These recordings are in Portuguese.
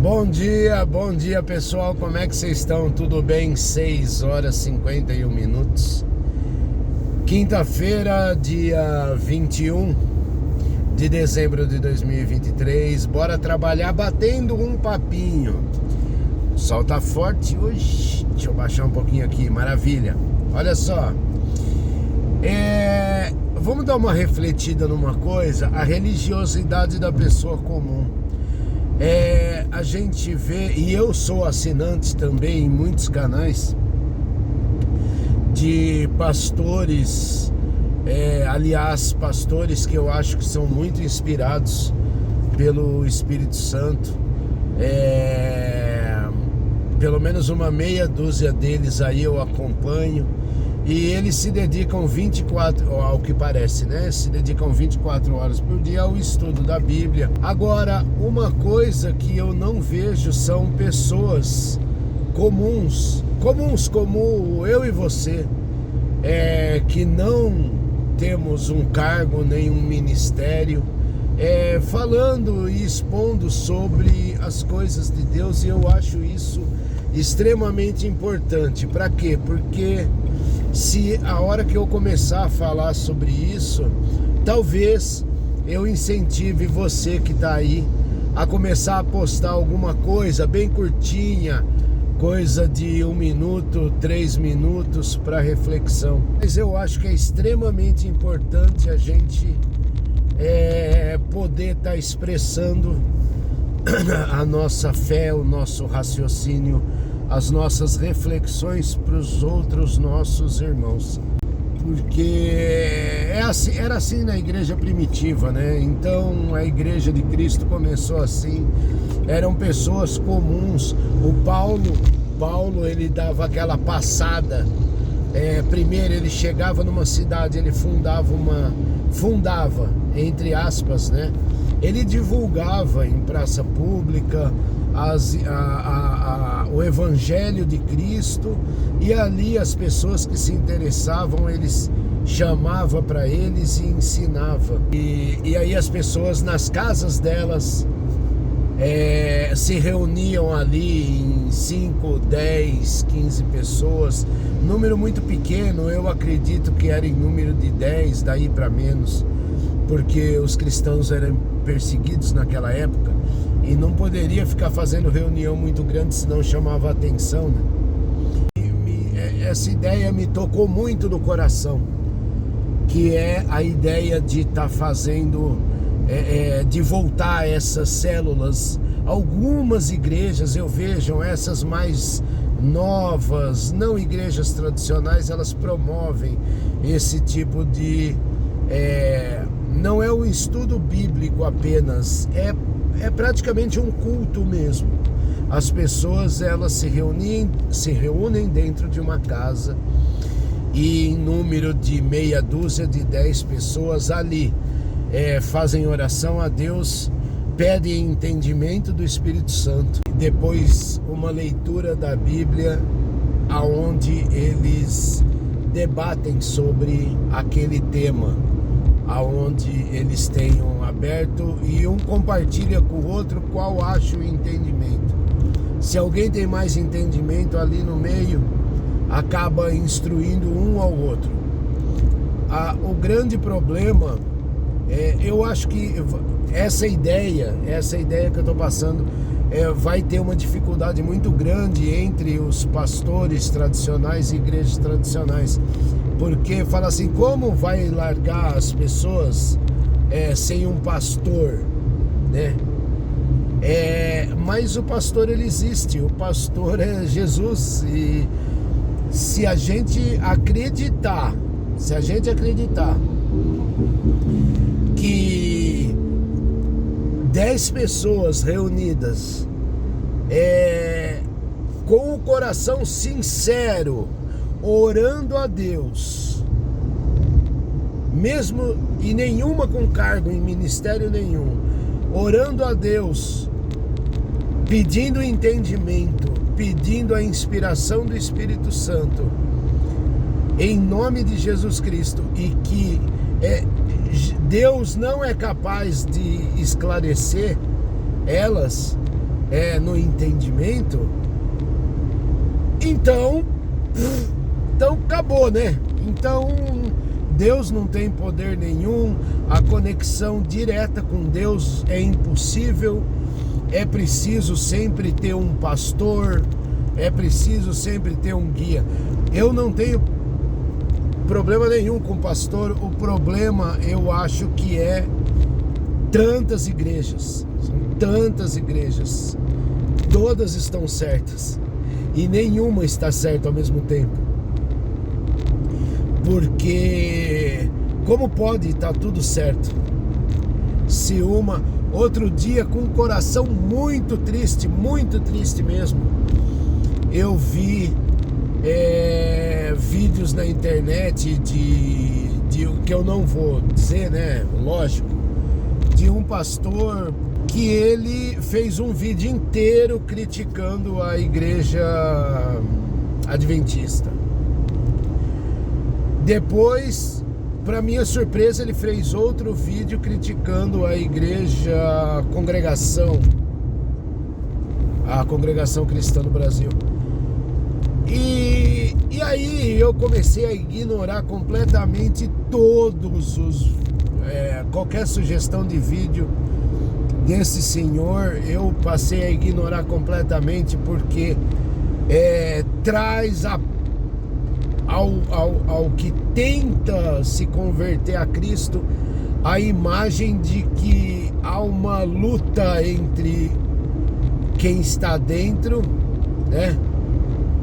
Bom dia pessoal, como é que vocês estão? Tudo bem? 6 horas e 51 minutos. Quinta-feira, dia 21 de dezembro de 2023. Bora trabalhar batendo um papinho. O sol tá forte hoje. Deixa eu baixar um pouquinho aqui, maravilha. Olha só. Vamos dar uma refletida numa coisa, a religiosidade da pessoa comum. A gente vê, e eu sou assinante também em muitos canais de pastores, pastores que eu acho que são muito inspirados pelo Espírito Santo. Pelo menos uma meia dúzia deles aí eu acompanho. E eles se dedicam ao que parece, né? Se dedicam 24 horas por dia ao estudo da Bíblia. Agora, uma coisa que eu não vejo são pessoas comuns como eu e você, que não temos um cargo nem um ministério, falando e expondo sobre as coisas de Deus, e eu acho isso extremamente importante. Para quê? Porque se a hora que eu começar a falar sobre isso, talvez eu incentive você que está aí a começar a postar alguma coisa bem curtinha, coisa de 1 minuto, 3 minutos para reflexão. Mas eu acho que é extremamente importante a gente poder estar expressando a nossa fé, o nosso raciocínio, as nossas reflexões para os outros nossos irmãos, porque era assim na igreja primitiva, né? Então a igreja de Cristo começou assim, eram pessoas comuns. O Paulo ele dava aquela passada, primeiro ele chegava numa cidade, ele fundava, entre aspas, né? Ele divulgava em praça pública o Evangelho de Cristo, e ali as pessoas que se interessavam, eles chamava para eles e ensinava. E aí as pessoas nas casas delas se reuniam ali em 5, 10, 15 pessoas, número muito pequeno. Eu acredito que era em número de 10, daí para menos, porque os cristãos eram perseguidos naquela época e não poderia ficar fazendo reunião muito grande, senão chamava a atenção, né? Essa ideia me tocou muito no coração, que é a ideia de estar fazendo, de voltar a essas células. Algumas igrejas, eu vejo essas mais novas, não igrejas tradicionais, elas promovem esse tipo de... não é um estudo bíblico apenas, é praticamente um culto mesmo. As pessoas, elas se reúnem dentro de uma casa, e em número de meia dúzia de 10 pessoas ali fazem oração a Deus, pedem entendimento do Espírito Santo, e depois uma leitura da Bíblia, aonde eles debatem sobre aquele tema, aonde eles tenham aberto, e um compartilha com o outro qual acha o entendimento. Se alguém tem mais entendimento ali no meio, acaba instruindo um ao outro. O grande problema, eu acho que essa ideia que eu estou passando, vai ter uma dificuldade muito grande entre os pastores tradicionais e igrejas tradicionais, porque fala assim, como vai largar as pessoas sem um pastor, né? Mas o pastor, ele existe, o pastor é Jesus, e se a gente acreditar que 10 pessoas reunidas com o coração sincero, orando a Deus, mesmo, e nenhuma com cargo em ministério nenhum, orando a Deus, pedindo entendimento, pedindo a inspiração do Espírito Santo, em nome de Jesus Cristo, e que Deus não é capaz de esclarecer elas, no entendimento, então acabou, né? Então Deus não tem poder nenhum, a conexão direta com Deus é impossível, é preciso sempre ter um pastor, é preciso sempre ter um guia. Eu não tenho problema nenhum com pastor, o problema eu acho que é tantas igrejas, são tantas igrejas, todas estão certas e nenhuma está certa ao mesmo tempo. Porque como pode estar tudo certo se outro dia, com um coração muito triste mesmo, eu vi vídeos na internet de que eu não vou dizer, né, lógico, de um pastor que ele fez um vídeo inteiro criticando a igreja adventista. Depois, para minha surpresa, ele fez outro vídeo criticando a congregação cristã no Brasil. E aí eu comecei a ignorar completamente qualquer sugestão de vídeo desse senhor. Eu passei a ignorar completamente, porque traz ao que tenta se converter a Cristo a imagem de que há uma luta entre quem está dentro, né?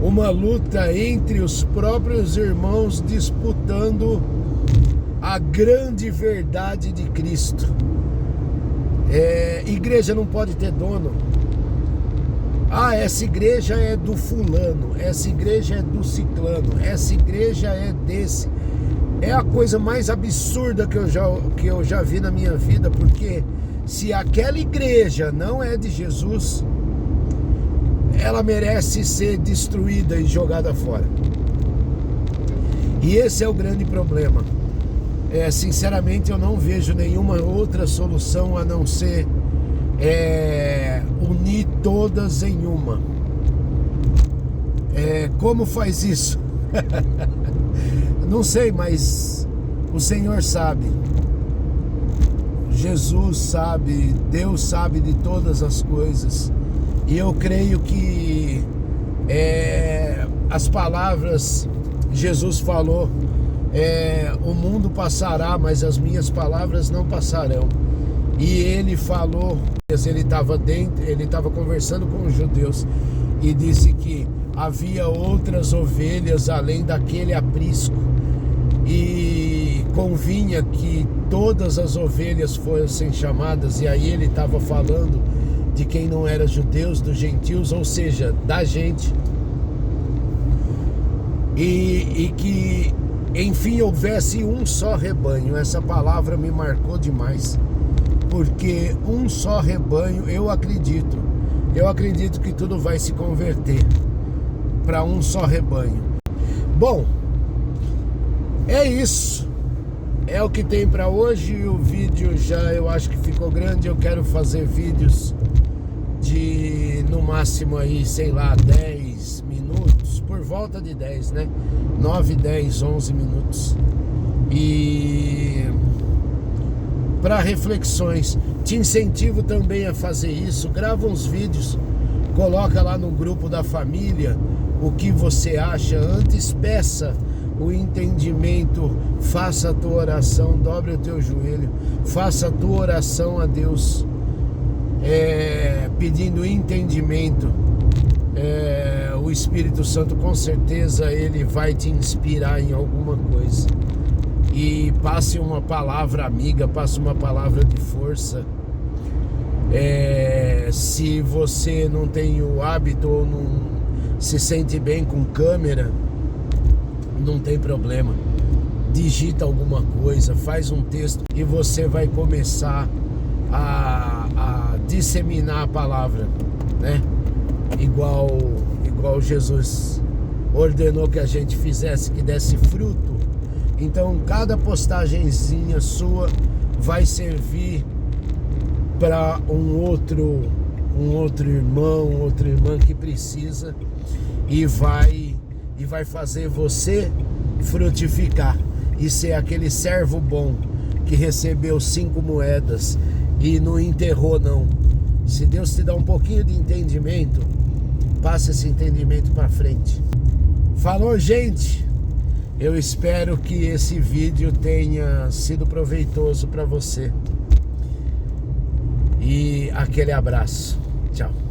Uma luta entre os próprios irmãos disputando a grande verdade de Cristo. Igreja não pode ter dono. Essa igreja é do fulano, essa igreja é do ciclano, essa igreja é desse. É a coisa mais absurda que eu já vi na minha vida, porque se aquela igreja não é de Jesus, ela merece ser destruída e jogada fora. E esse é o grande problema. Sinceramente, eu não vejo nenhuma outra solução a não ser unir todas em uma. Como faz isso? Não sei, mas o Senhor sabe, Jesus sabe, Deus sabe de todas as coisas. E eu creio que as palavras, Jesus falou, o mundo passará, mas as minhas palavras não passarão. E ele falou, ele estava conversando com os judeus e disse que havia outras ovelhas além daquele aprisco, e convinha que todas as ovelhas fossem chamadas. E aí ele estava falando de quem não era judeus, dos gentios, ou seja, da gente, e que enfim houvesse um só rebanho. Essa palavra me marcou demais, porque um só rebanho, eu acredito que tudo vai se converter para um só rebanho. Bom, é isso, é o que tem para hoje. O vídeo eu acho que ficou grande. Eu quero fazer vídeos de no máximo aí, sei lá, 10 minutos, por volta de 10, né? 9, 10, 11 minutos. E para reflexões, te incentivo também a fazer isso. Grava uns vídeos, coloca lá no grupo da família o que você acha. Antes peça o entendimento, faça a tua oração, dobre o teu joelho, faça a tua oração a Deus, pedindo entendimento. O Espírito Santo, com certeza, ele vai te inspirar em alguma coisa. E passe uma palavra amiga, passe uma palavra de força. Se você não tem o hábito ou não se sente bem com câmera, não tem problema. Digita alguma coisa, faz um texto e você vai começar a disseminar a palavra, né? Igual Jesus ordenou que a gente fizesse, que desse fruto. Então cada postagenzinha sua vai servir para um outro um outro irmão, outra irmã que precisa e vai fazer você frutificar e ser aquele servo bom que recebeu 5 moedas e não enterrou não. Se Deus te dá um pouquinho de entendimento, passa esse entendimento para frente. Falou, gente? Eu espero que esse vídeo tenha sido proveitoso para você. E aquele abraço. Tchau.